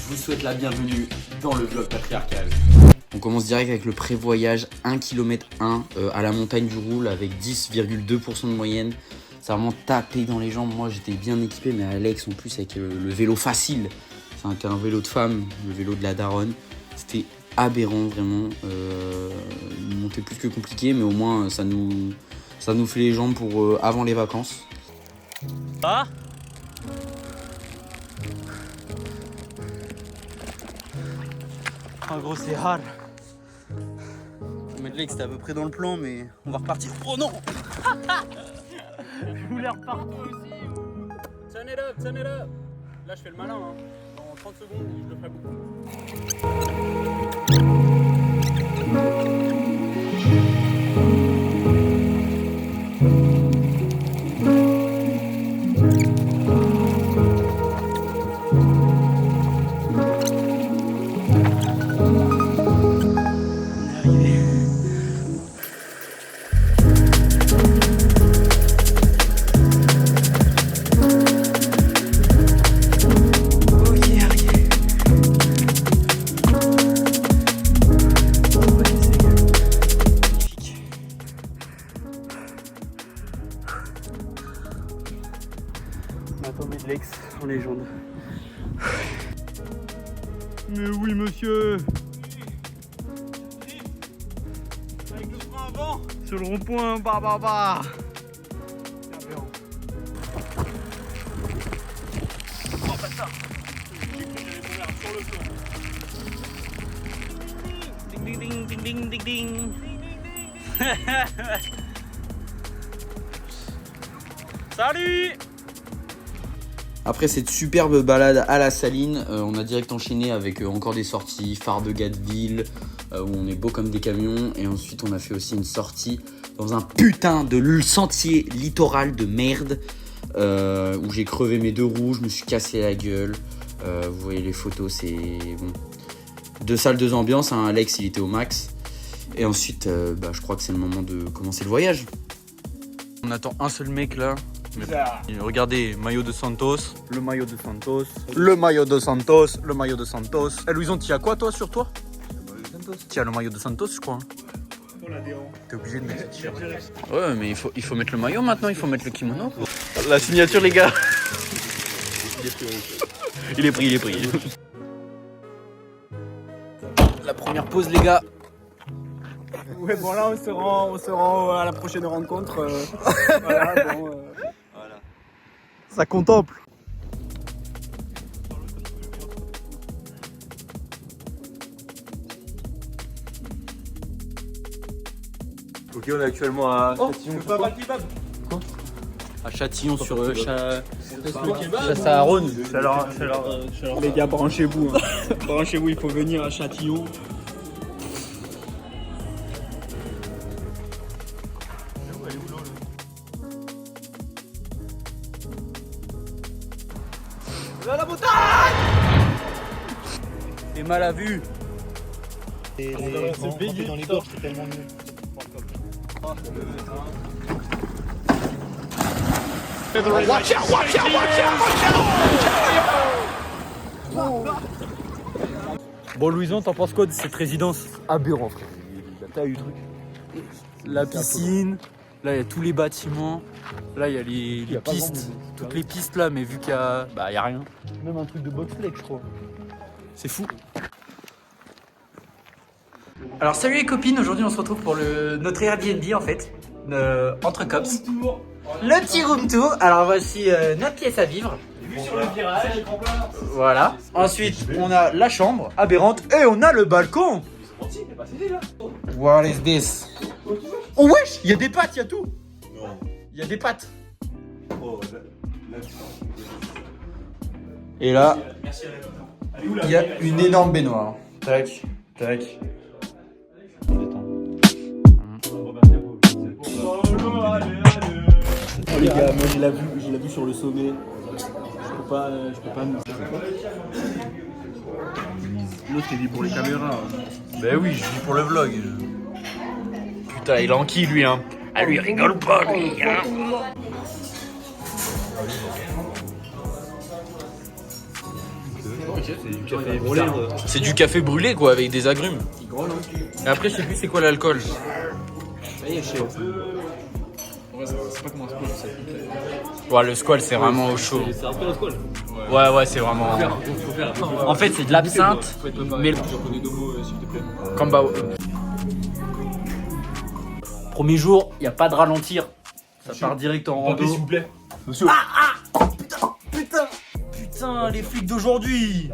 vous souhaite la bienvenue dans le vlog patriarcal. On commence direct avec le prévoyage 1 km 1 à la montagne du Roule avec 10,2% de moyenne. Ça a vraiment tapé dans les jambes. Moi j'étais bien équipé, mais Alex en plus avec le vélo facile. C'est un vélo de femme, le vélo de la daronne. C'était aberrant vraiment. Une montée plus que compliquée, mais au moins ça nous fait les jambes pour avant les vacances. Ah, en gros c'est hard. Medley, c'était à peu près dans le plan, mais on va repartir. Oh non! Je voulais repartir aussi. Turn it up, turn it up. Là je fais le malin, hein. Dans 30 secondes je le ferai beaucoup. Attends, Medlex en légende. Mais oui, monsieur. Avec le frein avant. Sur le rond-point, bah. Oh bâtard. J'ai cru que j'allais tomber sur le flanc. Ding ding ding ding ding ding ding. Salut. Après cette superbe balade à la Saline, on a direct enchaîné avec encore des sorties, phare de Gatteville, où on est beau comme des camions. Et ensuite on a fait aussi une sortie dans un putain de sentier littoral de merde, où j'ai crevé mes deux roues, je me suis cassé la gueule. Vous voyez les photos, c'est bon. 2 salles, 2 ambiances, hein. Alex il était au max. Et ensuite, je crois que c'est le moment de commencer le voyage. On attend un seul mec là. Mais regardez, maillot de Santos, le maillot de Santos, le maillot de Santos, le maillot de Santos. Eh Louison, tu as quoi toi sur toi? Tu as le maillot de Santos, je crois. T'es obligé de mettre le t-shirt. Ouais, mais il faut mettre le maillot maintenant, il faut mettre le kimono. La signature, les gars. Il est pris. La première pause, les gars. Ouais bon là on se rend à la prochaine rencontre. Voilà bon. Ça contemple. Ok, on est actuellement à Châtillon. Quoi? À Châtillon sur Chassaronne. Les gars branchez-vous. Hein. Branchez-vous, il faut venir à Châtillon. La montagne. Et mal à vue. C'est payé dans les gorges, c'est tellement mieux. Watch out. Bon, Louison, t'en penses quoi de cette résidence? Aberrant, frère. T'as eu le truc. La piscine, là il y a tous les bâtiments, là il y a les a pas pistes, grand-chose. toutes les pistes là, mais vu qu'il y a, y a rien. Même un truc de bobsleigh, je crois. C'est fou. Alors salut les copines, aujourd'hui on se retrouve pour notre Airbnb en fait, entre cops. Le petit room tour. Alors voici notre pièce à vivre. Sur le virage. Voilà. Ensuite on a la chambre aberrante et on a le balcon. What is this? Oh wesh, il y a des pattes, il y a tout. Il y a des pattes. Et là, il y a une énorme baignoire. Tac, tac. Oh les gars, moi j'ai la vue sur le sommet. Je peux pas me. L'autre il dit pour les caméras. Ben oui, je dis pour le vlog. Putain, il est enquille lui, hein. Ah, lui, il rigole pas, lui, hein. C'est du café bizarre. C'est du café brûlé quoi, avec des agrumes. Il grogne. Et après, je sais plus c'est quoi l'alcool. Ça y est, chaud. C'est pas comme un squal, ça. Ouais, le squal, c'est vraiment au chaud. C'est un peu la squale. Ouais, c'est vraiment. En fait, c'est de l'absinthe, mais comme bah. Premier jour, il n'y a pas de ralentir. Ça part direct en rando. S'il vous plaît. Monsieur. Putain, les flics d'aujourd'hui.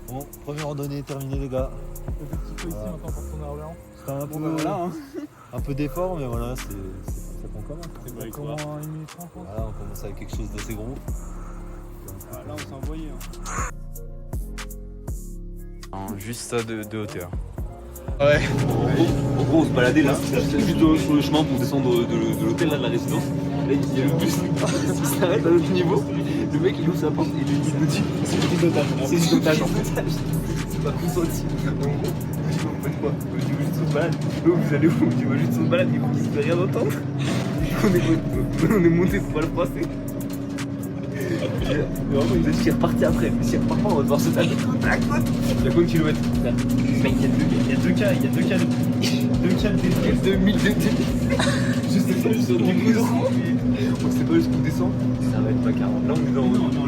Bon, première randonnée terminée les gars. Ici maintenant pour retourner à Orléans. C'était un peu, Voilà, hein. un peu d'effort mais voilà, ça commence. C'est comment 1 minute 30 quoi. Voilà, on commence avec quelque chose d'assez gros. Ah, là, on s'est envoyé. Juste ça de hauteur. En gros, on se baladait là, plutôt sur le chemin pour descendre de l'hôtel là, de la résidence. Là, il y a le bus qui s'arrête à notre niveau. Le mec il ouvre sa porte et il nous dit c'est une otage. C'est une otage en fait. C'est pas consenti. En gros, on fait quoi? On dit juste on se balade. Vous allez où? On dit juste on se balade. Il se fait rien entendre. On est monté pour pas le passer. Et vraiment, il nous a dit qu'il est reparti après. Mais s'il repart pas, on va devoir se taper. Il y a combien de kilomètres? Mec, il y a deux cas de 2000 DT. Je sais pas, juste sur du goudron. On sait pas jusqu'où descend. Ça va être pas 40. Là, on est dans.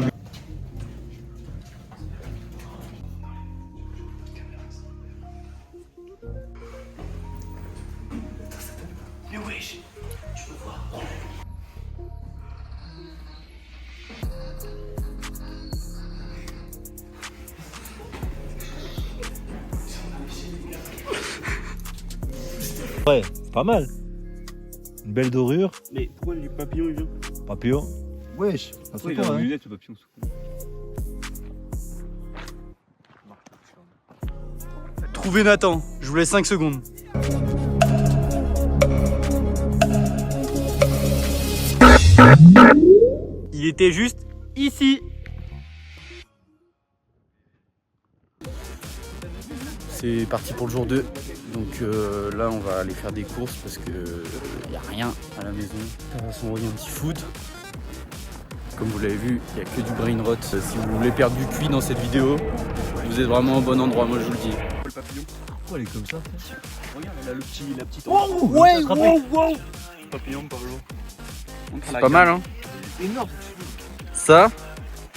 Mais wesh, tu peux voir. Ouais, c'est pas mal. Une belle dorure. Mais pourquoi les papillons ils viennent? Papillon. Wesh, ça Pourquoi se il a voit, une hein. lunette ce papillon? Trouvez Nathan, je vous laisse 5 secondes. Il était juste ici. C'est parti pour le jour 2. Donc là on va aller faire des courses parce que y a rien à la maison. On va s'envoyer un petit foot. Comme vous l'avez vu, il n'y a que du brain rot. Si vous voulez perdre du cuit dans cette vidéo, vous êtes vraiment au bon endroit, moi je vous le dis. Le papillon. Pourquoi elle est comme ça? Regarde, elle a la petite. Wow. Papillon par l'eau. C'est pas mal hein. Énorme. Ça,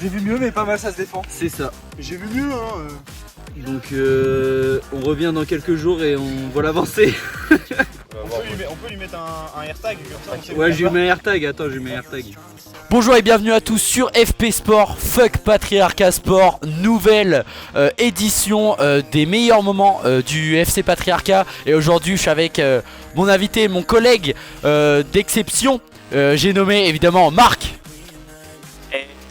J'ai vu mieux, mais pas mal, ça se défend. c'est ça. J'ai vu mieux, hein. Donc on revient dans quelques jours et on voit l'avancée. On peut lui mettre un AirTag comme ça. Ouais, j'ai eu mes AirTag, attends, j'ai eu mes AirTag. Bonjour et bienvenue à tous sur FP Sport, Fuck Patriarcat Sport, nouvelle édition des meilleurs moments du FC Patriarcat. Et aujourd'hui je suis avec mon invité, mon collègue d'exception, j'ai nommé évidemment Marc.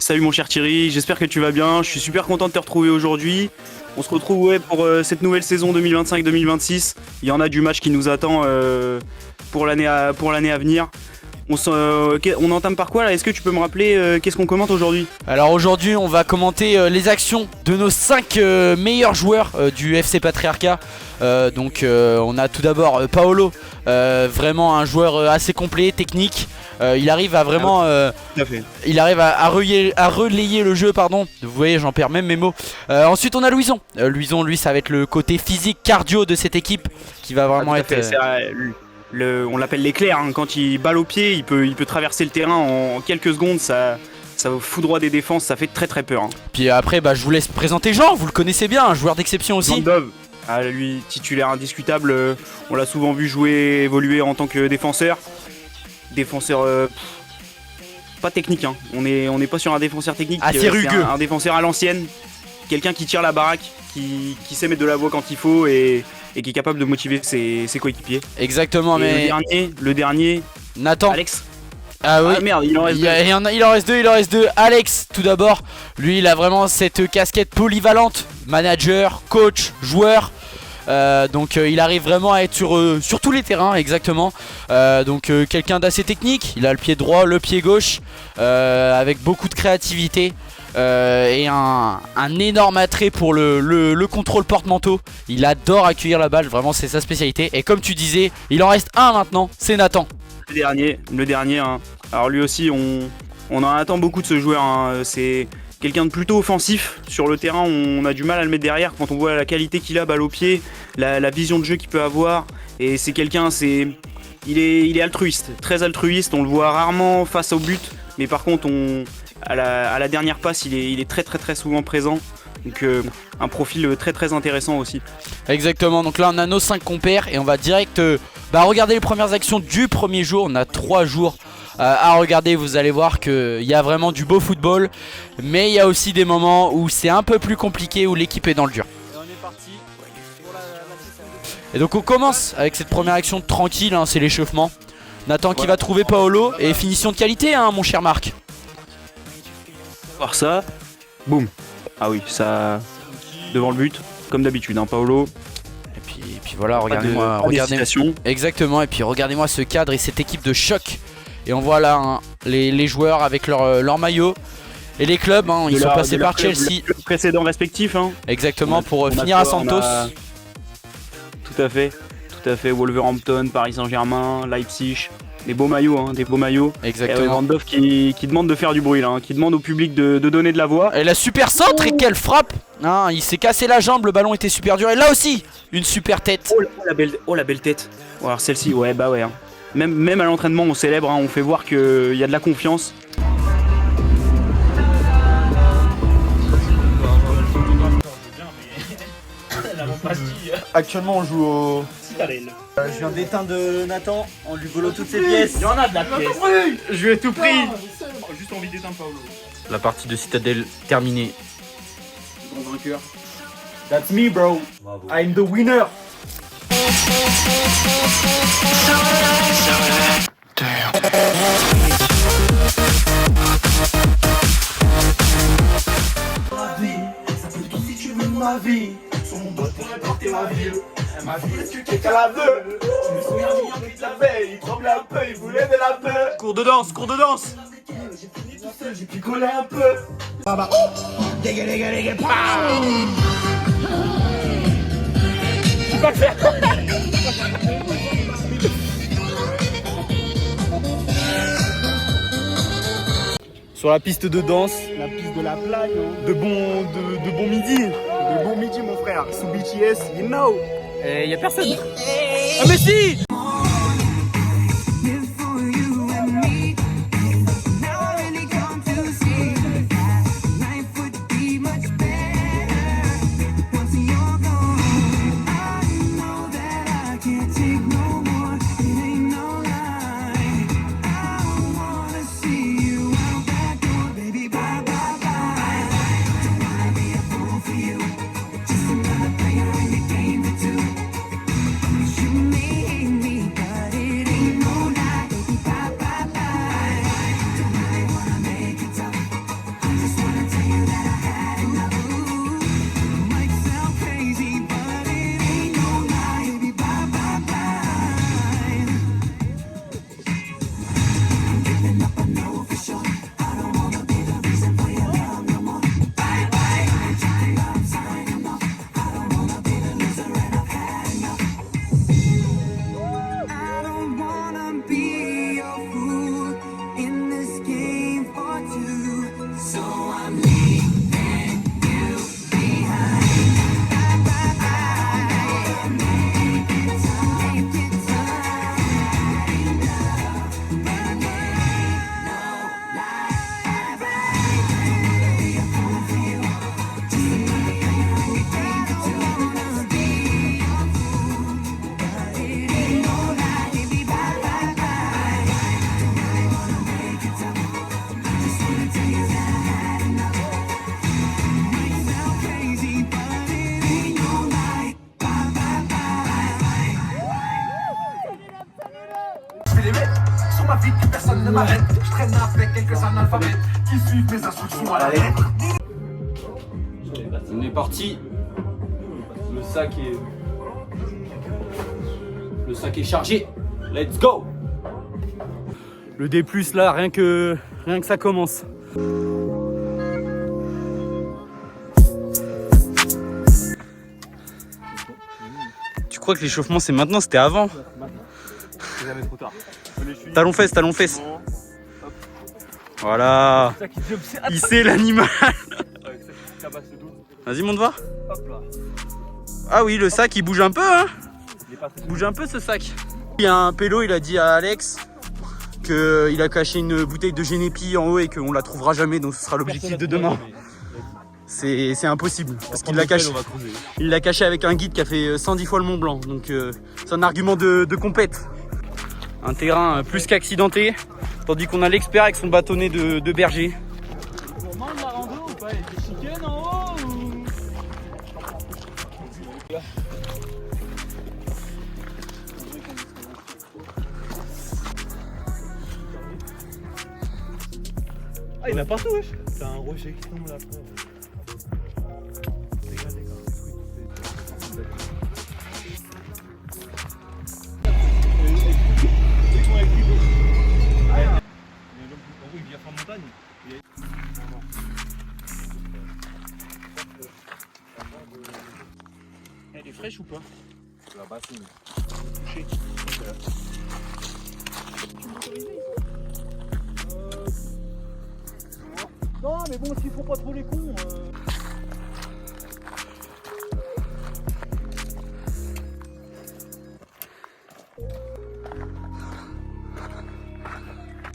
Salut mon cher Thierry, j'espère que tu vas bien. Je suis super content de te retrouver aujourd'hui. On se retrouve pour cette nouvelle saison 2025-2026. Il y en a du match qui nous attend pour l'année à venir. On entame par quoi là? Est-ce que tu peux me rappeler qu'est-ce qu'on commente aujourd'hui? Alors aujourd'hui on va commenter les actions de nos 5 meilleurs joueurs du FC Patriarcat. Donc on a tout d'abord Paolo, vraiment un joueur assez complet, technique. Il arrive à vraiment Tout à fait. il arrive à relayer le jeu, pardon. Vous voyez, j'en perds même mes mots. Ensuite on a Louison. Louison, lui, ça va être le côté physique, cardio de cette équipe qui va vraiment Tout à fait. être... On l'appelle l'éclair, hein. Quand il balle au pied, il peut traverser le terrain en quelques secondes, ça foudroie des défenses, ça fait très très peur. Hein. Puis après je vous laisse présenter Jean, vous le connaissez bien, un joueur d'exception aussi. Vandov, lui titulaire indiscutable, on l'a souvent vu jouer, évoluer en tant que défenseur. Défenseur pas technique, hein. On n'est pas sur un défenseur technique, Assez rugueux. un défenseur à l'ancienne, quelqu'un qui tire la baraque, qui sait mettre de la voix quand il faut et qui est capable de motiver ses coéquipiers. Exactement, Et mais le dernier, Nathan. Alex. Ah oui. Ah merde, il en reste deux. Il en reste deux. Alex, tout d'abord, lui, il a vraiment cette casquette polyvalente, manager, coach, joueur. Donc il arrive vraiment à être sur tous les terrains, exactement. Donc quelqu'un d'assez technique. Il a le pied droit, le pied gauche, avec beaucoup de créativité. Et un énorme attrait pour le contrôle porte-manteau. Il adore accueillir la balle, vraiment c'est sa spécialité. Et comme tu disais, il en reste un maintenant, c'est Nathan. Le dernier. Hein. Alors lui aussi, on en attend beaucoup de ce joueur. Hein. C'est quelqu'un de plutôt offensif. Sur le terrain, on a du mal à le mettre derrière quand on voit la qualité qu'il a, balle au pied, la vision de jeu qu'il peut avoir. Et c'est quelqu'un, il est altruiste, très altruiste. On le voit rarement face au but, mais par contre, à la dernière passe, il est très très très souvent présent. Donc un profil très très intéressant aussi. Exactement, donc là on a nos 5 compères et on va direct regarder les premières actions du premier jour. On a 3 jours à regarder, vous allez voir qu'il y a vraiment du beau football. Mais il y a aussi des moments où c'est un peu plus compliqué, où l'équipe est dans le dur. Et on est parti pour la session. Et donc on commence avec cette première action tranquille, hein, c'est l'échauffement. Nathan qui va trouver Paolo et finition de qualité, hein, mon cher Marc. Voir ça, boum. Ah oui, ça devant le but, comme d'habitude, hein, Paolo. Et puis voilà, regardez-moi. Exactement, et puis regardez-moi ce cadre et cette équipe de choc. Et on voit là hein, les joueurs avec leur maillot. Et les clubs, hein, ils sont passés par Chelsea. Le précédent respectif. Hein. Exactement, pour finir à Santos. Tout à fait. Wolverhampton, Paris Saint-Germain, Leipzig. Des beaux maillots, hein, des beaux maillots. Exactement. Et Lewandowski qui demande de faire du bruit, là, hein, qui demande au public de donner de la voix. Et la super centre et quelle frappe hein, il s'est cassé la jambe, le ballon était super dur. Et là aussi, une super tête. Oh la belle tête. Oh, alors celle-ci, ouais, bah ouais. Hein. Même à l'entraînement, on célèbre, hein, on fait voir qu'il y a de la confiance. Actuellement, on joue au. Je viens d'éteindre Nathan en lui volant toutes ses pièces. Il y en a de la pièce. Je lui ai tout pris. Juste envie d'éteindre Paolo. La partie de Citadel terminée. Grand vainqueur. That's me, bro. I'm the winner. Ma vie, sur mon dos pourrait porter ma ville. Ma vie, est-ce que quelqu'un la veut? Je me souviens du Yankee de la veille, il tremblait un peu, il voulait de la peur. Cours de danse. J'ai fini tout seul, j'ai picolé un peu. Baba, dégué, Tu vas le faire. Sur la piste de danse, La piste de la plaque. Hein. de bon midi. De bon midi, mon frère. Sous BTS, you know. Et y a personne. Ah mais si! Personne ne m'arrête, je traîne avec quelques analphabètes qui suivent mes instructions à la lettre. On est parti. Le sac est chargé. Let's go. Le D+, là, rien que ça commence. Tu crois que l'échauffement c'est maintenant, c'était avant? C'est jamais trop tard. Talon fesse, talon fesse. Voilà. Il sait l'animal. Vas-y, monte voir. Ah oui, le sac il bouge un peu, hein. Il bouge un peu ce sac. Il y a un pélo, il a dit à Alex qu'il a caché une bouteille de Génépi en haut et qu'on la trouvera jamais, donc ce sera l'objectif de demain. C'est impossible parce qu'il l'a caché. Il l'a caché avec un guide qui a fait 110 fois le Mont Blanc, donc c'est un argument de compète. Un terrain plus qu'accidenté, tandis qu'on a l'expert avec son bâtonnet de berger. Ah, il y en a partout, wesh. T'as un rocher qui tombe là. Il vient en montagne. Elle est fraîche ou pas? La bassine. Touché. Non, mais bon, s'ils font pas trop les cons.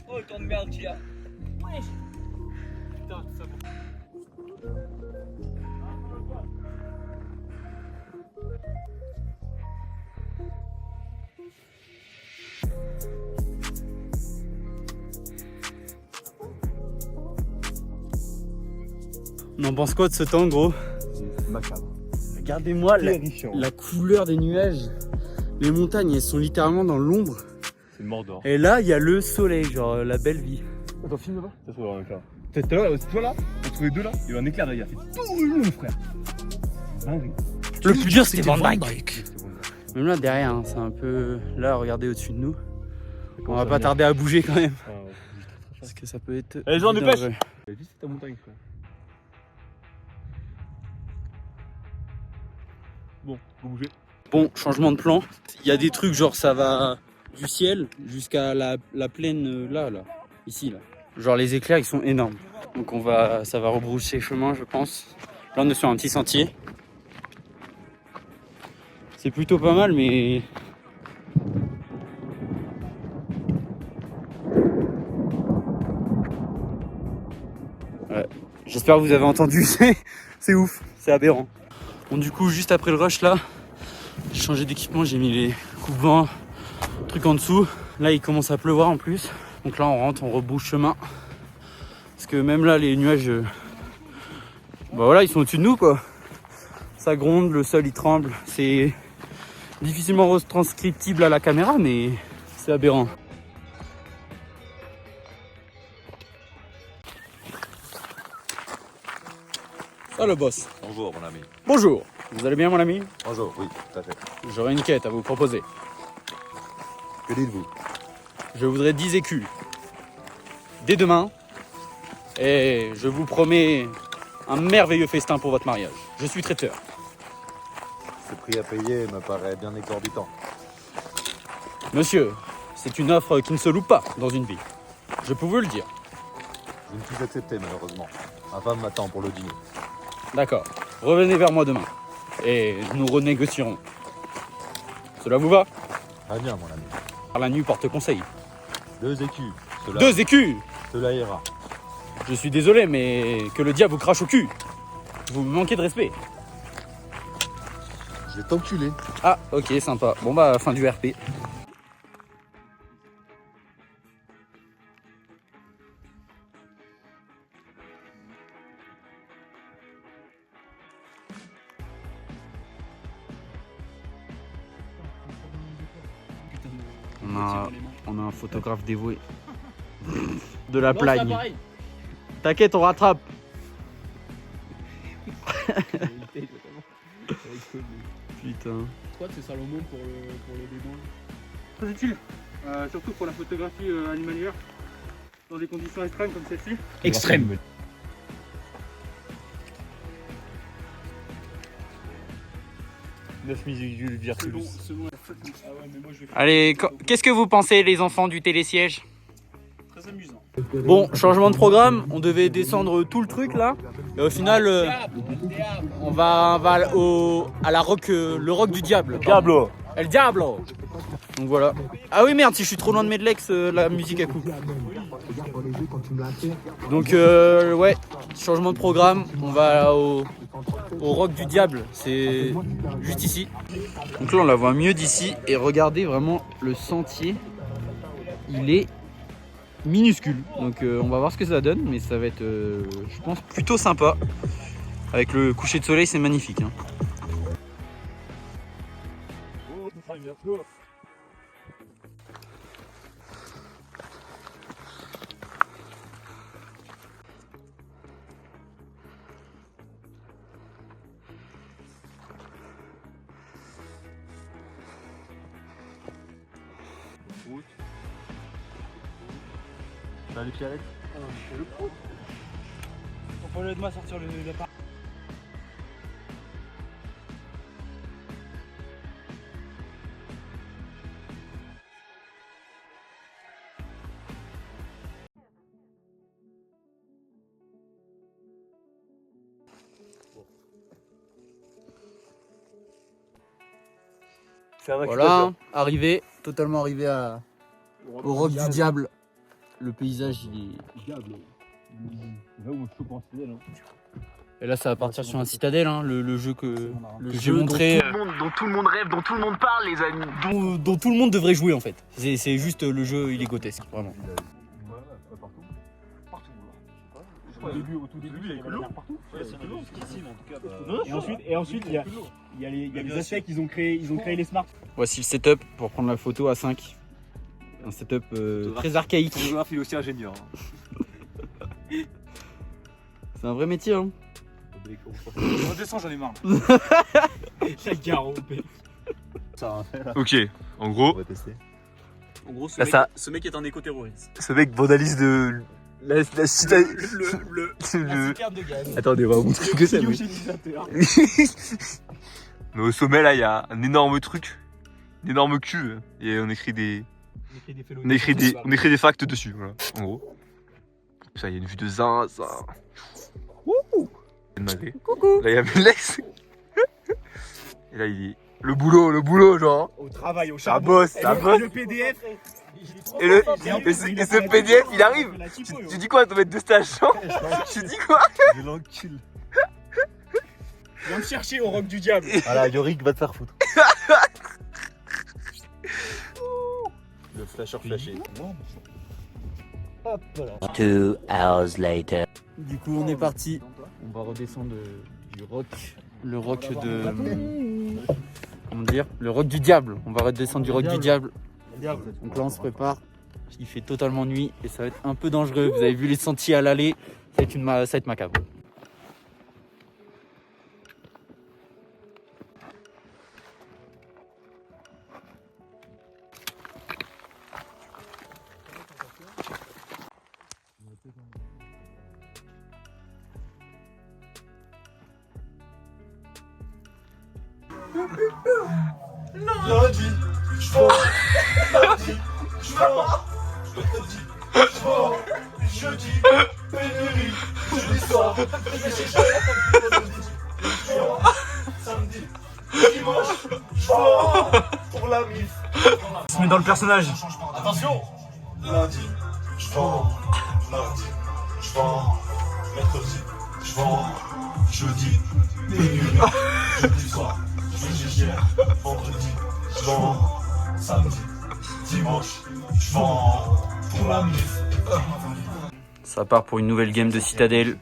Oh, le temps de merde qu'il y a. Wesh. Putain, ça va. On en pense quoi de ce temps, gros? Macabre. Regardez-moi la couleur des nuages. Les montagnes, elles sont littéralement dans l'ombre. C'est le Mordor. Et là, il y a le soleil, genre la belle vie. Attends, filme là-bas. Ça se voit un éclair. Peut-être tout à l'heure, toi là, on trouvait deux là, il y a eu un éclair derrière. Il a fait tout le long, frère. Dingue. Le plus dur, c'était Van Dyke. Même là, derrière, hein, c'est un peu... Là, regardez au-dessus de nous. On va pas tarder à bouger quand même. Parce que ça peut être... Allez, Jean, dépêche. dangereux. T'as vu, c'est ta montagne, frère. Bon, faut bouger. Bon, changement de plan. Il y a des trucs, genre ça va du ciel jusqu'à la plaine là, ici, là. Genre les éclairs, ils sont énormes. Donc ça va rebrousser chemin, je pense. Là, on est sur un petit sentier. C'est plutôt pas mal, mais... Ouais. J'espère que vous avez entendu, c'est ouf, c'est aberrant. Bon, du coup, juste après le rush là, j'ai changé d'équipement, j'ai mis les coupe-vents, trucs en dessous. Là, il commence à pleuvoir en plus. Donc là, on rentre, on rebouche chemin. Parce que même là, les nuages, bah voilà, ils sont au-dessus de nous, quoi. Ça gronde, le sol, il tremble. C'est difficilement retranscriptible à la caméra, mais c'est aberrant. Ça, le boss. Bonjour, mon ami. Bonjour. Vous allez bien, mon ami? Bonjour, oui, tout à fait. J'aurais une quête à vous proposer. Que dites-vous? Je voudrais 10 écus. Dès demain. Et je vous promets un merveilleux festin pour votre mariage. Je suis traiteur. Ce prix à payer me paraît bien exorbitant. Monsieur, c'est une offre qui ne se loupe pas dans une vie. Je peux vous le dire. Je ne puis accepter, malheureusement. Ma femme m'attend pour le dîner. D'accord. Revenez vers moi demain. Et nous renégocierons. Cela vous va? Très bien, mon ami. Par la nuit porte conseil. 2 écus. 2 écus! Cela ira. Je suis désolé, mais que le diable vous crache au cul. Vous me manquez de respect. Je vais t'enculer. Ah, ok, sympa. Bon bah, fin du RP. On a un photographe dévoué. De la plagne. T'inquiète, on rattrape. Putain. Pourquoi c'est Salomon pour le dédon? Très utile, surtout pour la photographie animalière, dans des conditions extrêmes comme celle-ci. Extrême. Neuf minutes virtuelles. Selon Allez, qu'est-ce que vous pensez les enfants du télésiège? Très amusant. Bon, changement de programme, on devait descendre tout le truc là. Et au final, on va à la rock, le rock du diable. Diablo. El Diablo. Donc voilà. Ah oui merde, si je suis trop loin de Medlex, la musique à coupe. Donc ouais, changement de programme, on va au rock du diable, c'est juste ici. Donc là on la voit mieux d'ici et regardez vraiment le sentier, il est minuscule. Donc on va voir ce que ça donne, mais ça va être je pense plutôt sympa. Avec le coucher de soleil c'est magnifique. Hein. Les pieds à l'aide. Faut pas de moi sortir le lapin. Voilà, arrivé, totalement arrivé au rock du diable. Le paysage il est... Et là ça va partir sur un citadelle, hein, le jeu que j'ai montré. Dont tout le monde rêve, dont tout le monde parle les amis. Dont tout le monde devrait jouer en fait. C'est juste le jeu, il est grotesque, vraiment. Au tout début, il y avait que l'eau. Et ensuite, il y a les aspects qu'ils ont créé les smarts. Voici le setup pour prendre la photo à 5. Un setup très archaïque. Photographe, il est aussi ingénieur. C'est un vrai métier hein. Je redescends, j'en ai marre. Ok, en gros. On va tester. En gros, ce mec est un éco-terroriste. Ce mec vandalise de la cité. Citerne de gaz. Attendez, on va vous montrer ce que c'est. Mais au sommet là, il y a un énorme truc, une énorme cul, et on écrit des facts dessus, voilà, en gros. Ça, il y a une vue de Zin, ça. Coucou. Là, il y a Medlex. Et là, il dit le boulot, genre. Au travail, au Ça charbon. bosse, ça bosse. Le PDF. Et ce PDF, il arrive. Tu dis quoi, ton maître de stage? Tu dis quoi? Je l'encule. Viens me chercher au rock du diable. Voilà, Yorick va te faire foutre. Le flasher flashé. Hop, voilà. 2 hours later. Du coup on est parti. On va redescendre du rock. Le rock de... Comment dire? Le rock du diable. On va redescendre du rock du diable. Donc là on se prépare. Il fait totalement nuit et ça va être un peu dangereux. Vous avez vu les sentiers à l'aller. Ça va être macabre. Lundi, je vends. Mardi, je vends. Mercredi, je vends. Jeudi, pénurie. Jeudi soir, je vais chez je vends. Samedi, dimanche, je vends. Pour la mif. Se met dans le personnage. Attention. Lundi, je vends. Mardi, je vends. Mercredi, je vends. Jeudi, pénurie. Jeudi soir, je vais chez vendredi, je vends. Samedi, dimanche, je vends. Pour la mif. Ça part pour une nouvelle game de Citadel.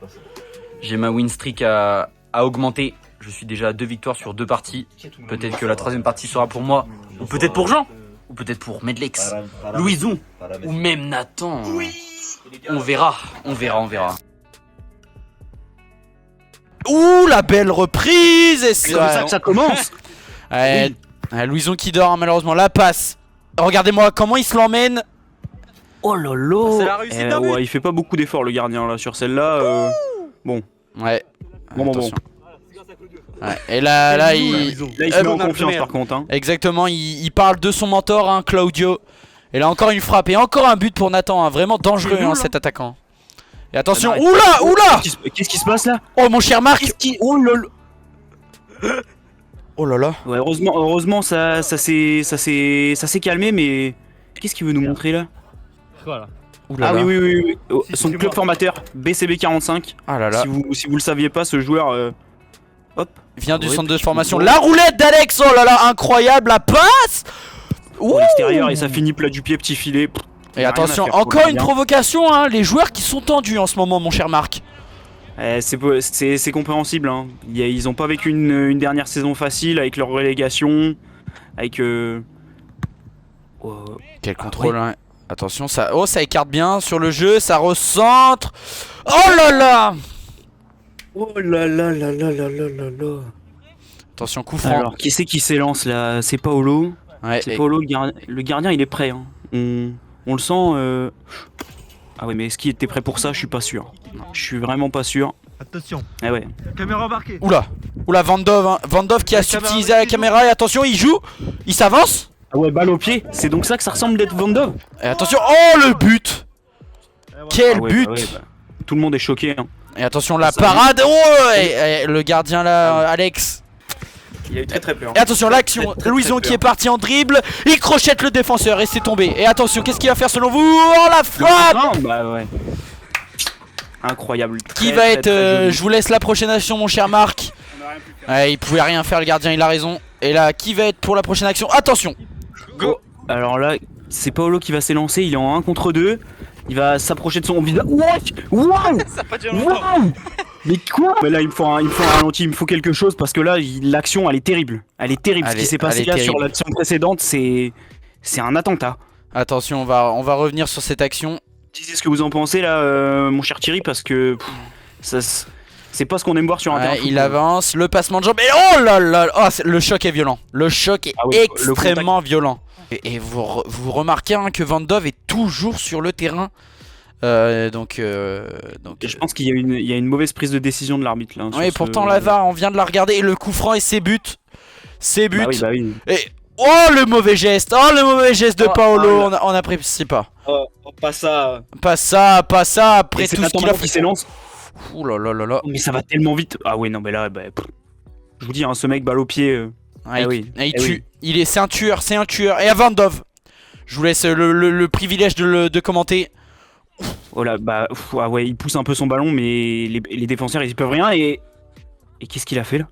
J'ai ma win streak à augmenter. Je suis déjà à 2 victoires sur 2 parties. Peut-être que la 3e partie sera pour moi. Ou peut-être pour Jean. Ou peut-être pour Medlex. Louison. Ou même Nathan. On verra. Ouh, la belle reprise. Et c'est comme ça que ça commence. Louison qui dort malheureusement. La passe. Regardez-moi comment il se l'emmène. Oh lolo. C'est la réussite ouais, il fait pas beaucoup d'efforts le gardien là sur celle-là. Bon. Ouais. Bon. Ouais, et là, il... Là, il se met en confiance par contre. Hein. Exactement, il parle de son mentor, hein, Claudio. Et là, encore une frappe et encore un but pour Nathan, hein, vraiment dangereux hein, cet attaquant. Et attention, oula. Qu'est-ce qui se passe là? Oh mon cher Marc. Oh là là. Ouais, heureusement ça s'est calmé, mais qu'est-ce qu'il veut nous montrer là? Voilà. Ah oui. Son club formateur, BCB 45. Ah là là. Si vous le saviez pas, ce joueur, hop. Vient du centre de formation. La roulette d'Alex, oh là là, incroyable, la passe. Pour l'extérieur et ça finit plat du pied, petit filet. Et attention, encore une provocation, hein, les joueurs qui sont tendus en ce moment, mon cher Marc. C'est compréhensible, hein. Ils ont pas vécu une dernière saison facile avec leur relégation, avec... Quel contrôle, hein. Attention, ça écarte bien sur le jeu, ça recentre. Oh là là. Oh là là là là là là là là. Attention, coup franc. Alors, qui c'est qui s'élance là? C'est Paolo. Ouais, c'est Paolo, le gardien il est prêt, hein. On le sent... Ah ouais, mais est-ce qu'il était prêt pour ça? Je suis pas sûr. Je suis vraiment pas sûr. Attention. Ah ouais. Caméra embarquée. Oula, Van Dove, hein. Van Dove qui a subtilisé la caméra. Et attention, il joue, il s'avance. Ah ouais, balle au pied. C'est donc ça que ça ressemble d'être Van Dove. Et attention, oh le but. Quel but. Tout le monde est choqué, hein. Et attention, la parade. Oh, et le gardien là, Alex. Il a eu très peur. Et attention, l'action, Louison qui est parti en dribble, il crochette le défenseur et c'est tombé. Et attention, qu'est-ce qu'il va faire selon vous? Oh la frappe. Bah ouais. Incroyable. Qui va être, je vous laisse la prochaine action mon cher Marc. Ouais, il pouvait rien faire le gardien, il a raison. Et là, qui va être pour la prochaine action? Attention. Go. Alors là, c'est Paolo qui va s'élancer, il est en 1 contre 2. Il va s'approcher de son visage. Wow. Ça pas duré longtemps. Mais quoi? Mais là il me faut un ralenti, il me faut quelque chose parce que là l'action elle est terrible. Elle est terrible. Ce qui s'est passé là sur l'action précédente, c'est un attentat. Attention, on va revenir sur cette action. Disez ce que vous en pensez là, mon cher Thierry, parce que c'est pas ce qu'on aime voir sur un terrain. Il avance, le passement de jambe. Et oh là là, le choc est violent. Le choc est extrêmement violent. Et vous remarquez hein, que Van Dove est toujours sur le terrain. Donc je pense qu'il y a une mauvaise prise de décision de l'arbitre là. Oui, pourtant la VAR, on vient de la regarder et le coup franc et ses buts. Bah oui. Et oh le mauvais geste, de Paolo, on n'apprécie pas. Pas ça. Pas ça après tout ce qu'il a fait. Qui s'élance. Ouh là là là là. Mais ça va tellement vite. Ah ouais non mais là je vous dis hein, ce mec balle au pied. Il tue. C'est un tueur, Et à Van Dove, je vous laisse le privilège de commenter. Oh là, ah ouais, il pousse un peu son ballon, mais les défenseurs ils peuvent rien. Et qu'est-ce qu'il a fait là?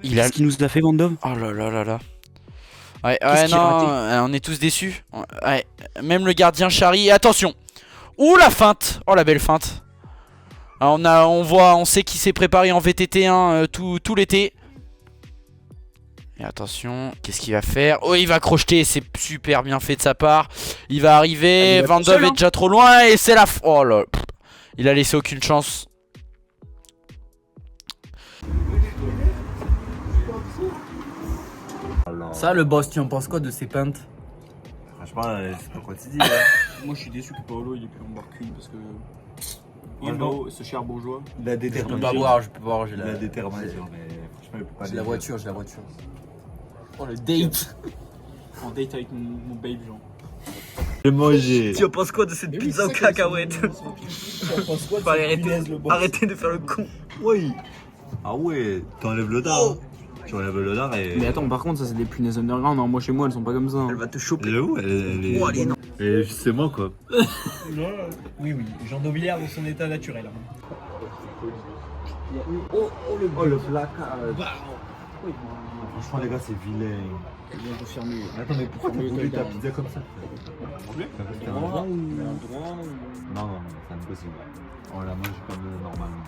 Qu'est-ce qu'il nous a fait, Van Dove? Oh là là là là. Ouais non, on est tous déçus. Ouais, même le gardien Chari. Attention. Ouh la feinte. Oh la belle feinte. Alors, on sait qu'il s'est préparé en VTT hein, tout l'été. Et attention, qu'est-ce qu'il va faire? Oh, il va crocheter, c'est super bien fait de sa part. Il va arriver, Van Dove est déjà trop loin et c'est la... Oh là, il a laissé aucune chance. Ça, le boss, tu en penses quoi de ces peintes? Franchement, je sais pas quoi te dire. Moi je suis déçu que Paolo il ait pu en boire qu'une parce que... ce cher bourgeois. Il a Je peux pas boire, j'ai Il a détermination, mais franchement, il peut pas. J'ai la voiture. Oh le date. En date avec mon babe genre. J'ai mangé. Tu en penses quoi de cette pizza aux cacahuètes? Arrêtez de faire le con. Oui. Ah ouais, t'enlèves le dard. Tu enlèves le dard et... Mais attends, par contre ça c'est des punaises underground, hein. Moi chez moi elles sont pas comme ça. Elle va te choper. Elle est où? Elle est... Oh, allez, non. Et c'est moi quoi. Oui, Jean d'Auvilliers dans son état naturel. Oh le placard. Franchement les gars c'est vilain. Attends mais pourquoi t'as voulu ta pizza comme ça? Non, c'est impossible. On la mange comme normalement.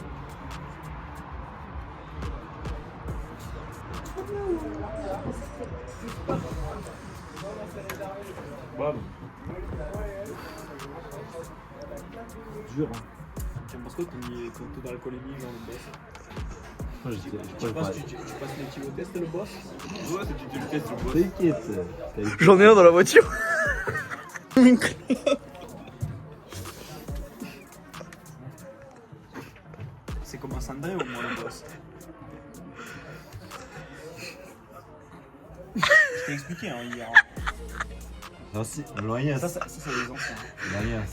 Dur hein. Tu penses quoi quand t'es dans l'alcoolémie genre le boss? Tu passes les petits au test le boss? Ouais, tu le testes le boss. T'inquiète. J'en ai un dans la voiture. C'est comme un Sandré au moins le boss. Je t'ai expliqué hein, hier. Non, si, loin, Ça, c'est les anciens. loin.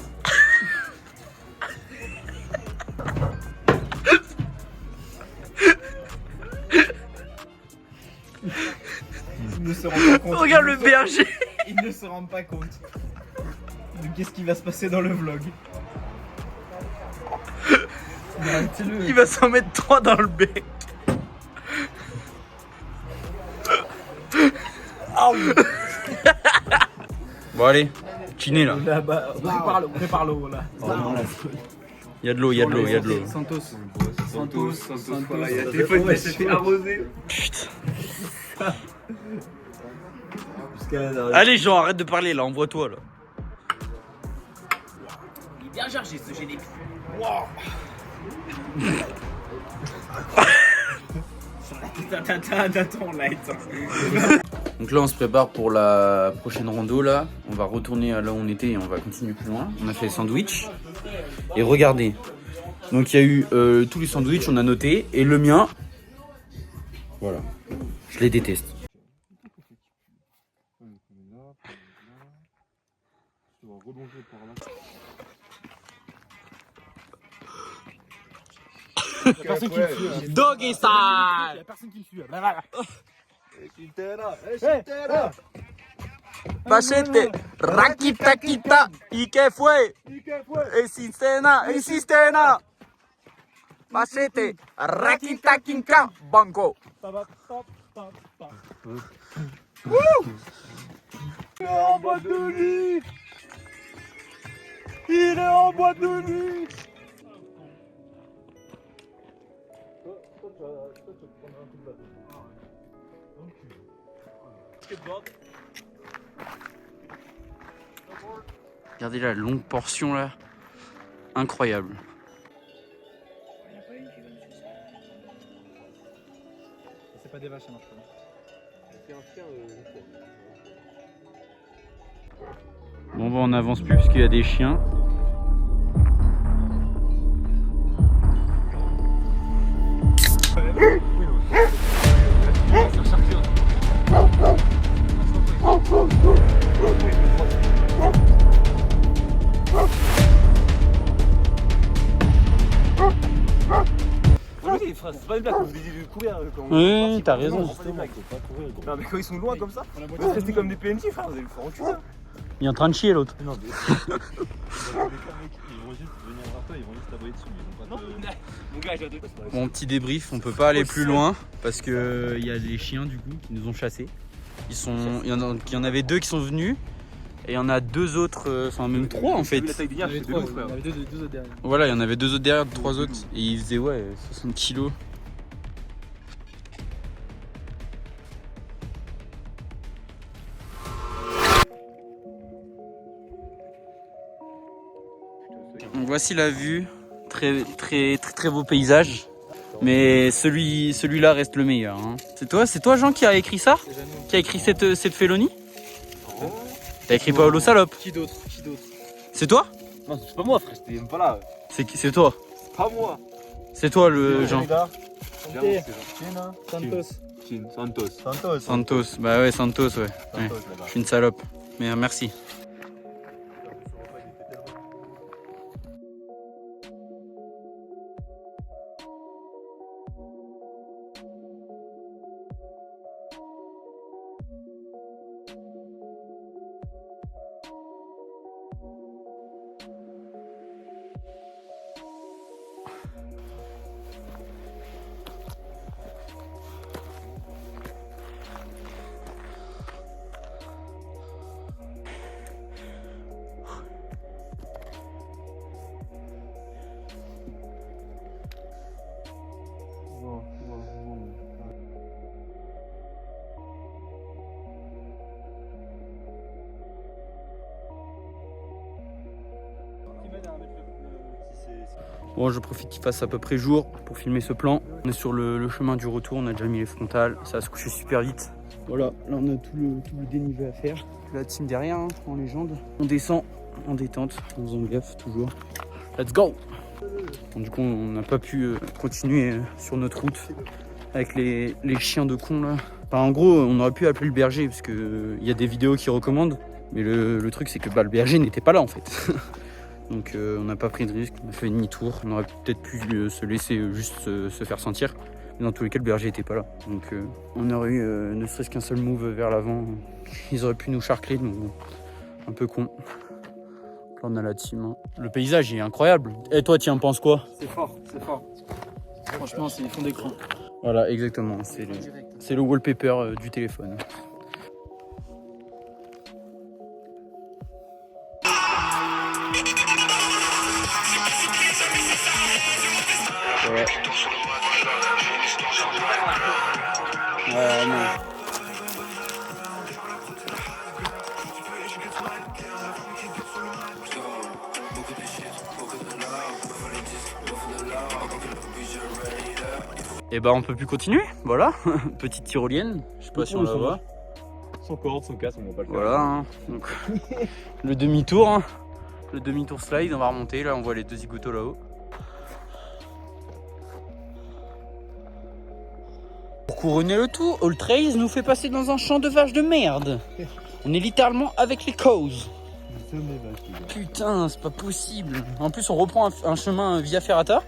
Ils ne se rendent pas compte. Regarde le berger. Ils ne se rendent pas compte de qu'est-ce qui va se passer dans le vlog. Mais arrêtez-le. Il va s'en mettre 3 dans le bec. Bon allez, chiné là. Là-bas, prépare l'eau là. Il y a de l'eau, il y a de l'eau, il y a de l'eau. Santos, Voilà, il y a le téléphone qui s'est fait arroser. Putain. Jusqu'à la Allez Jean, arrête de parler là, envoie-toi là. Il est bien chargé ce génie. Attends, light. Donc là on se prépare pour la prochaine rando là. On va retourner à là où on était et on va continuer plus loin. On a fait les sandwichs. Et regardez. Donc il y a eu tous les sandwichs, on a noté. Et le mien. Voilà. Je les déteste. Doggy style. Y'a personne qui me suit. Machete, rakita kita, y que fue, insistena, machete, rakita kinka, banco. En boîte de nuit. Il est en boîte de nuit. Regardez la longue portion là. Incroyable. C'est pas des vaches, ça marche pas. Bon bah on n'avance plus parce qu'il y a des chiens. C'est pas une blague, on vous dit de courir quand Oui, t'as raison. Non, mais quand ils sont loin comme ça, vous restez comme des PNJ, frère, vous allez me faire reculer. Il est en train de chier l'autre. Non, mais. Ils vont juste venir voir toi, ils vont juste t'aboyer dessus, mais ils vont pas te. Mon gars, j'ai deux. Bon petit débrief, on peut pas aller plus loin parce que il y a des chiens du coup qui nous ont chassés. Il y en avait 2 qui sont venus et il y en a 2 autres, enfin même 3 en fait. La taille des liens, c'est de ouf, frère. Il y avait deux autres derrière. Voilà, il y en avait 2 autres derrière, 3 autres et ils faisaient ouais 60 kilos. Donc voici la vue, très beau paysage, mais celui-là reste le meilleur. Hein. C'est toi Jean qui a écrit ça? Qui a écrit cette félonie? T'as écrit Paolo Salope? Qui d'autre? C'est toi? Non, c'est pas moi, frère, j'étais même pas là. C'est toi? C'est pas moi. C'est toi le Jean? Santos, bah ouais Santos ouais. Je suis une salope, mais merci. Bon, je profite qu'il fasse à peu près jour pour filmer ce plan. On est sur le chemin du retour, on a déjà mis les frontales, ça va se coucher super vite. Voilà, là on a tout le dénivelé à faire. La team derrière, hein, en légende. On descend en détente, en faisant gaffe toujours. Let's go! Bon, du coup, on n'a pas pu continuer sur notre route avec les chiens de con là. Enfin, en gros, on aurait pu appeler le berger parce que il y a des vidéos qui recommandent. Mais le truc, c'est que le berger n'était pas là en fait. Donc on n'a pas pris de risque, on a fait demi-tour. On aurait peut-être pu se laisser juste se faire sentir. Mais dans tous les cas, le berger n'était pas là. Donc on aurait eu ne serait-ce qu'un seul move vers l'avant. Ils auraient pu nous charcler, donc bon, un peu con. Là, on a la team. Hein. Le paysage est incroyable. Et toi, tu en penses quoi? C'est fort, c'est fort. Franchement, c'est les fonds d'écran. Voilà, exactement. C'est le wallpaper du téléphone. Ouais. Non. Et bah on peut plus continuer, voilà. Petite tyrolienne, je sais pas si on la voit. Sans corde, sans casse, on va pas le faire. Voilà, hein. Donc le demi-tour, hein. Le demi-tour slide, on va remonter, là on voit les deux zigotos là-haut. Pour couronner le tout, All Trails nous fait passer dans un champ de vaches de merde. On est littéralement avec les causes. Putain, c'est pas possible. En plus on reprend un chemin via Ferrata.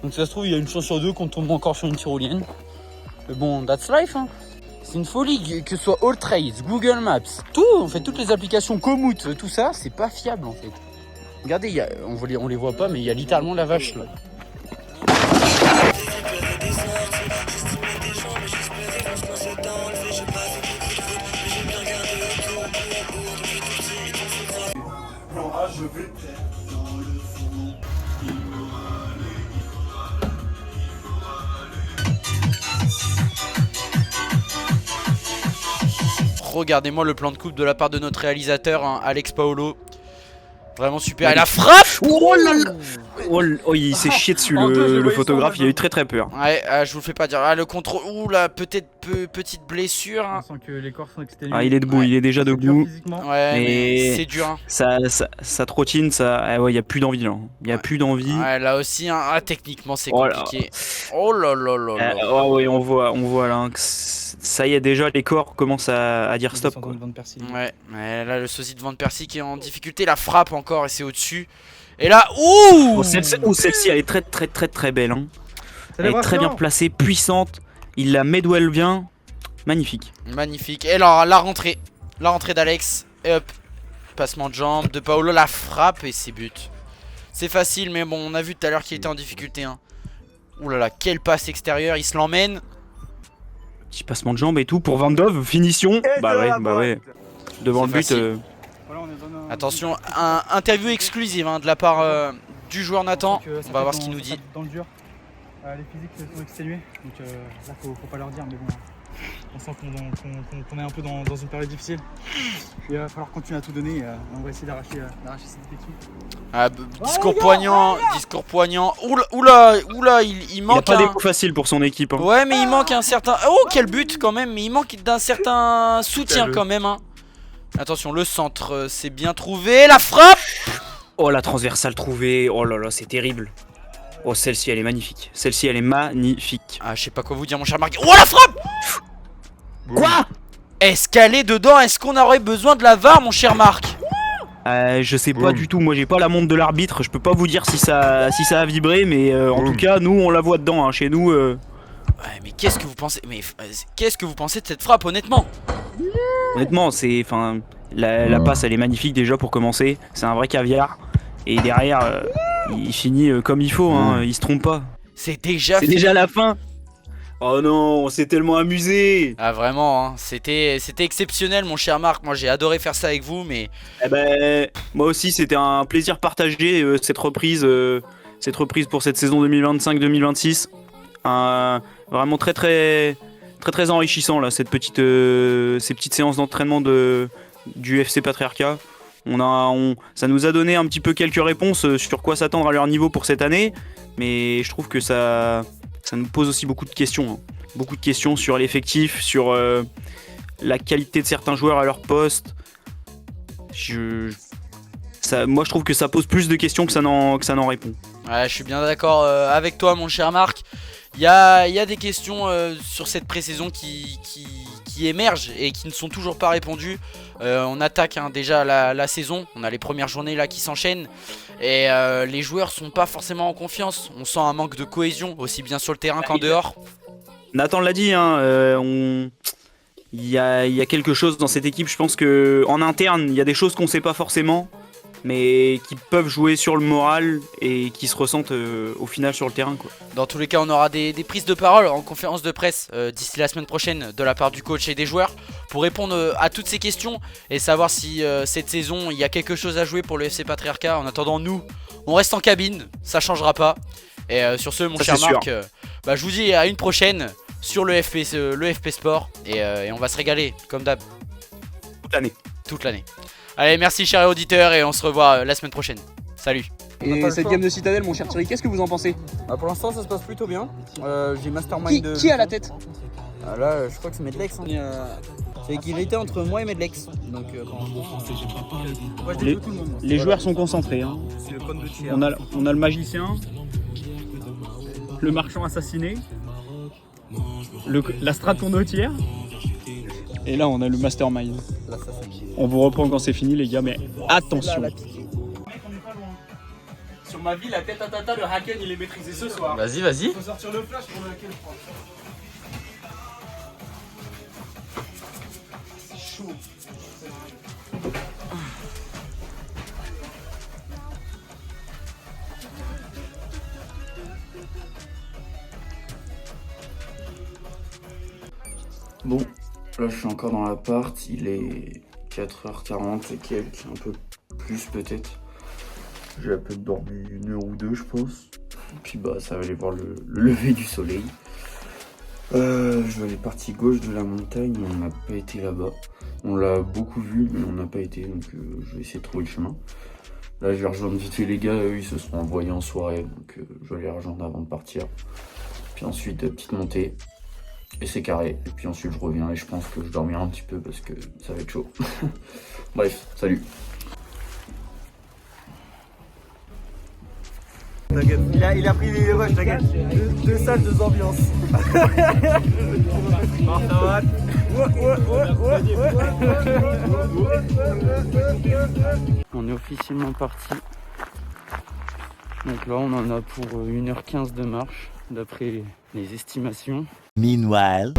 Donc ça se trouve il y a une chance sur deux qu'on tombe encore sur une tyrolienne. Mais bon, that's life hein. C'est une folie, que ce soit All Trails, Google Maps, tout, en fait toutes les applications Komoot, tout ça, c'est pas fiable en fait. Regardez, on les voit pas mais il y a littéralement la vache là. Regardez-moi le plan de coupe de la part de notre réalisateur, hein, Alex Paolo. Vraiment super. Et la frappe! Oh là là! Oh, il s'est chié dessus le photographe, il a eu très peur. Ouais, je vous le fais pas dire. Ah, le contrôle. Ouh là, peut-être petite blessure. Hein. On sent que les corps sont exténués. Ah, il est debout, Ouais. il est déjà debout. Ouais, mais c'est dur. Hein. Ça trottine, ça. Ouais, il y a plus d'envie là. Il y a plus d'envie. Ouais, là aussi, hein. Ah, techniquement, c'est compliqué. Oh là là là là. Ouais, on voit là. Hein, que ça y est, déjà, les corps commencent à dire stop. Quoi. Ouais, mais là, le sosie de Van Persie qui est en difficulté. La frappe encore et c'est au-dessus. Et là, ouh! Celle-ci, elle est très belle. Hein. Elle est très bien placée, puissante. Il la met d'où elle vient. Magnifique. Magnifique. Et alors, la rentrée d'Alex. Et hop. Passement de jambe de Paolo. La frappe et c'est but. C'est facile, mais bon, on a vu tout à l'heure qu'il était en difficulté. Hein. Ouh là là, quelle passe extérieure. Il se l'emmène. Petit passement de jambe et tout pour Van Dove. Finition. Bah ouais. Devant le but. Attention, interview exclusive hein, de la part du joueur Nathan. On va voir ce qu'il nous dit. Dans le dur, les physiques sont exténués, donc là faut pas leur dire, mais bon, on sent qu'on est un peu dans une période difficile. Il va falloir continuer à tout donner, on va essayer d'arracher cette équipe. Discours poignant. Oula, il manque. Il a pas d'écho facile pour son équipe. Hein. Ouais, mais il manque un certain. Oh, quel but quand même, mais il manque d'un certain soutien quand même. Hein. Attention, le centre, c'est bien trouvé. La frappe! Oh, la transversale trouvée. Oh là là, c'est terrible. Oh, celle-ci, elle est magnifique. Celle-ci, elle est magnifique. Ah, je sais pas quoi vous dire, mon cher Marc. Oh, la frappe! Quoi? Est-ce qu'elle est dedans? Est-ce qu'on aurait besoin de la VAR, mon cher Marc? Je sais pas du tout. Moi, j'ai pas la montre de l'arbitre. Je peux pas vous dire si ça a vibré, mais en tout cas, nous, on la voit dedans. Hein. Chez nous. Ouais, mais qu'est-ce que vous pensez? Mais qu'est-ce que vous pensez de cette frappe, honnêtement? Honnêtement, la passe, elle est magnifique déjà pour commencer. C'est un vrai caviar. Et derrière, il finit comme il faut. Hein. Il se trompe pas. C'est déjà la fin. Oh non, on s'est tellement amusé. Ah vraiment, hein. C'était exceptionnel, mon cher Marc. Moi, j'ai adoré faire ça avec vous, mais. Eh ben, moi aussi, c'était un plaisir partagé cette reprise pour cette saison 2025-2026. Vraiment très enrichissant là, ces petites séances d'entraînement du FC Patriarcat. Ça nous a donné un petit peu quelques réponses sur quoi s'attendre à leur niveau pour cette année, mais je trouve que ça nous pose aussi beaucoup de questions. Hein. Beaucoup de questions sur l'effectif, sur la qualité de certains joueurs à leur poste. Moi je trouve que ça pose plus de questions que ça n'en répond. Ouais, je suis bien d'accord avec toi, mon cher Marc. Il y a des questions sur cette pré-saison qui émergent et qui ne sont toujours pas répondues. On attaque déjà la saison, on a les premières journées là qui s'enchaînent et les joueurs sont pas forcément en confiance. On sent un manque de cohésion aussi bien sur le terrain qu'en dehors. Nathan l'a dit, hein, il y a quelque chose dans cette équipe. Je pense qu'en interne, il y a des choses qu'on ne sait pas forcément, mais qui peuvent jouer sur le moral et qui se ressentent au final sur le terrain, quoi. Dans tous les cas, on aura des prises de parole en conférence de presse d'ici la semaine prochaine de la part du coach et des joueurs pour répondre à toutes ces questions et savoir si cette saison il y a quelque chose à jouer pour le FC Patriarcat. En attendant, nous, on reste en cabine, ça changera pas. Et sur ce, mon cher Marc, je vous dis à une prochaine sur le FP Sport et on va se régaler comme d'hab. Toute l'année. Allez, merci chers auditeurs et on se revoit la semaine prochaine. Salut. Et cette game de Citadel, mon cher Thierry, qu'est-ce que vous en pensez? Pour l'instant, ça se passe plutôt bien. J'ai Mastermind. Qui a la tête? Là, je crois que c'est Medlex. C'est qu'il était entre moi et Medlex. Donc, les joueurs sont concentrés. Hein. On a le magicien, le marchand assassiné, la strat condottière. Et là, on a le mastermind. On vous reprend quand c'est fini, les gars, mais attention. Sur ma vie, la tête à tata, le Haken, il est maîtrisé ce soir. Vas-y. Faut sortir le flash pour le Haken, je crois. C'est chaud. Bon, là je suis encore dans l'appart, il est 4h40 et quelques, un peu plus peut-être. J'ai à peine dormi 1 heure ou 2 je pense. Et puis ça va aller voir le lever du soleil. Je vais aller partie gauche de la montagne, on n'a pas été là-bas. On l'a beaucoup vu mais on n'a pas été, donc je vais essayer de trouver le chemin. Là je vais rejoindre vite fait les gars, eux ils se seront envoyés en soirée, donc je vais les rejoindre avant de partir. Puis ensuite petite montée. Et c'est carré, et puis ensuite je reviens et je pense que je dormirai un petit peu parce que ça va être chaud. Bref, salut. Il a pris les rushs, t'inquiète. 2 salles, 2 ambiances. On est officiellement parti. Donc là on en a pour 1h15 de marche, d'après les estimations. Meanwhile.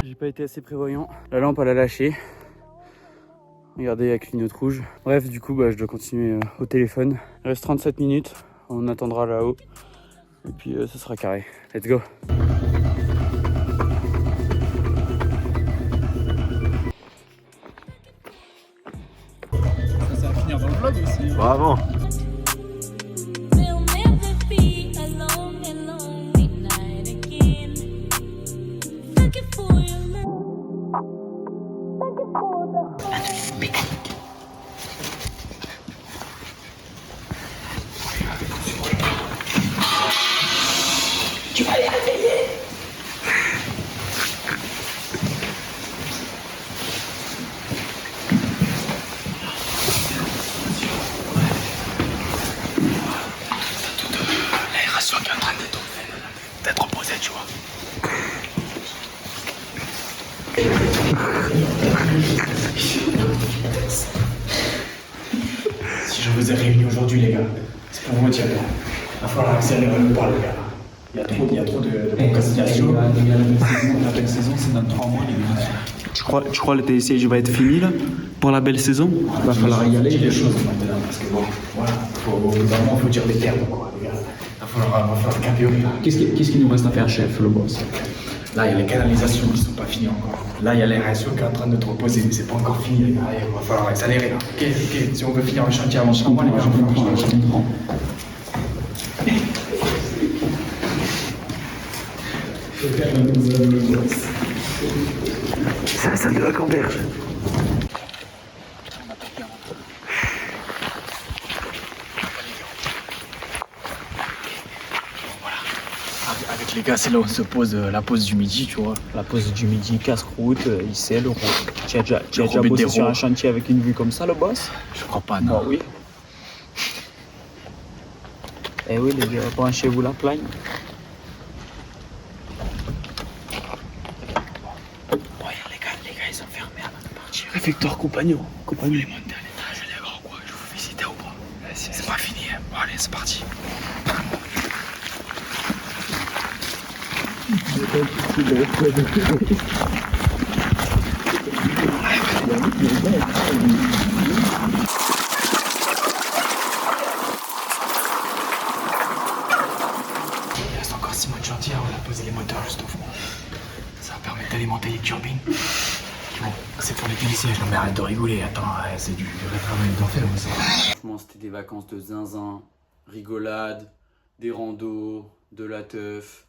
J'ai pas été assez prévoyant. La lampe elle a lâché. Regardez, il y a clignote rouge. Bref, du coup, je dois continuer au téléphone. Il reste 37 minutes. On attendra là-haut. Et puis, ce sera carré. Let's go. Ça va finir dans le vlog aussi. Bravo. Tu vas les réveiller. L'aération qui est en train d'être posée, tu vois. Si je vous ai réunis aujourd'hui, les gars, c'est pour vous dire, il va falloir accélérer le pas, les gars. Il y a trop de procrastination. La belle saison, c'est dans 3 mois, les gars. Tu crois le TSCH va être fini là pour la belle saison? Il va falloir y aller les choses maintenant, parce que bon, voilà, faut dire les termes, quoi, les gars. Il va falloir camper. Qu'est-ce qu'il nous reste à faire, chef, le boss? Là, il y a les canalisations qui ne sont pas finies encore. Là, il y a l'aération qui est en train de te reposer, mais c'est pas encore fini, les gars. Il va falloir accélérer, là. Ok, si on veut finir le chantier avant 3 mois, les gars, je comprends. C'est la salle de la camberge. avec les gars, c'est là où on se pose la pause du midi, tu vois. La pause du midi, casse-croûte, il sait le rond. Tu as déjà bossé sur un chantier avec une vue comme ça, le boss? Je crois pas, non. Oui. Eh oui, les gars, branchez-vous la plagne. Bon, les gars, ils sont fermés avant de partir. Victor, compagnon, les monter à l'étage, les gars, quoi. Je vous visiter ou pas? C'est pas fini, hein. Bon, allez, c'est parti. Il reste encore 6 mois de chantier, on a posé les moteurs juste au fond. Ça va permettre d'alimenter les turbines. Bon, c'est pour les télésièges. Non mais arrête de rigoler, attends, c'est du vrai travail d'enfer, mais ça. Franchement, c'était des vacances de zinzin, rigolade, des randos, de la teuf,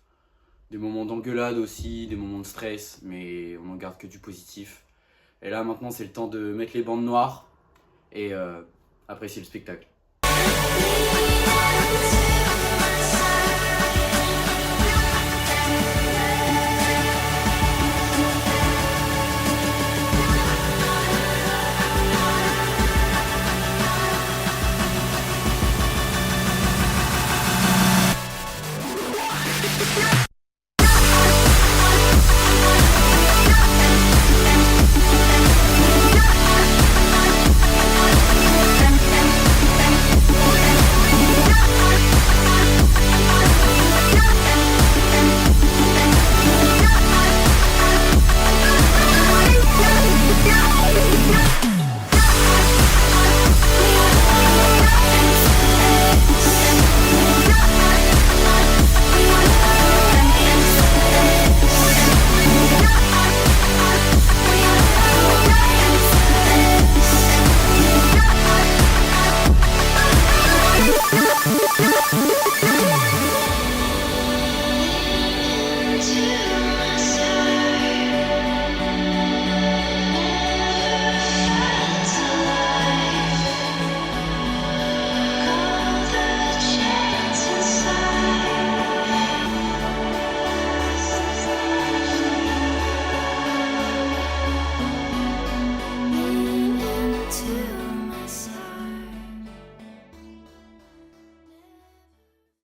des moments d'engueulade aussi, des moments de stress, mais on n'en garde que du positif. Et là maintenant c'est le temps de mettre les bandes noires et apprécier le spectacle.